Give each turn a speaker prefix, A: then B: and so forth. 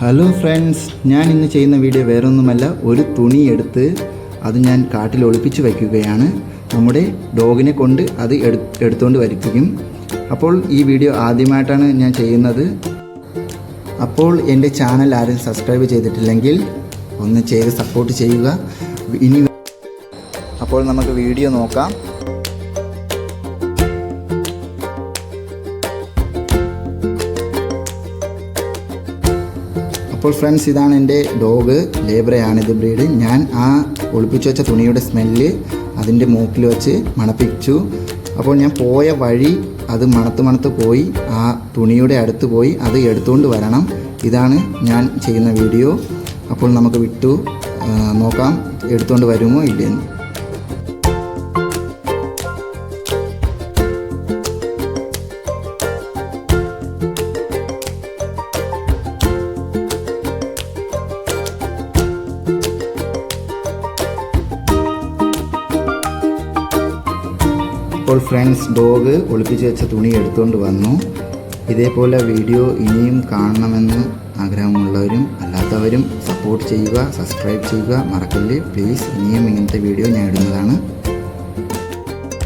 A: Hello friends, ഞാൻ ഇന്ന് ചെയ്യുന്ന വീഡിയോ വേറൊന്നുമല്ല, ഒരു തുണി എടുത്ത് അത് ഞാൻ കാട്ടിൽ ഒളിപ്പിച്ച് വയ്ക്കുകയാണ്. നമ്മുടെ ഡോഗിനെ കൊണ്ട് അത് എടുത്തുകൊണ്ട് വരിപ്പിക്കും. അപ്പോൾ ഈ വീഡിയോ ആദ്യമായിട്ടാണ് ഞാൻ ചെയ്യുന്നത്. അപ്പോൾ എൻ്റെ ചാനൽ ആരും സബ്സ്ക്രൈബ് ചെയ്തിട്ടില്ലെങ്കിൽ ഒന്ന് ചെയ്ത് സപ്പോർട്ട് ചെയ്യുക. അപ്പോൾ നമുക്ക് വീഡിയോ നോക്കാം. അപ്പോൾ ഫ്രണ്ട്സ്, ഇതാണ് എൻ്റെ ഡോഗ്. ലേബ്രയാണിത് ബ്രീഡ്. ഞാൻ ആ ഒളിപ്പിച്ച് വെച്ച തുണിയുടെ സ്മെല്ല് അതിൻ്റെ മൂക്കിൽ വെച്ച് മണപ്പിച്ചു. അപ്പോൾ ഞാൻ പോയ വഴി അത് മണത്ത് പോയി ആ തുണിയുടെ അടുത്ത് പോയി അത് എടുത്തുകൊണ്ട് വരണം. ഇതാണ് ഞാൻ ചെയ്യുന്ന വീഡിയോ. അപ്പോൾ നമുക്ക് നോക്കാം എടുത്തുകൊണ്ട് വരുമോ ഇല്ലെന്ന്. അപ്പോൾ ഫ്രണ്ട്സ്, ഡോഗ് ഒളിപ്പിച്ച് വെച്ച തുണി എടുത്തുകൊണ്ട് വന്നു. ഇതേപോലെ വീഡിയോ ഇനിയും കാണണമെന്ന് ആഗ്രഹമുള്ളവരും അല്ലാത്തവരും സപ്പോർട്ട് ചെയ്യുക, സബ്സ്ക്രൈബ് ചെയ്യുക, മറക്കല്ലേ പ്ലീസ്. ഇനിയും ഇങ്ങനത്തെ വീഡിയോ ഞാൻ ഇടുന്നതാണ്.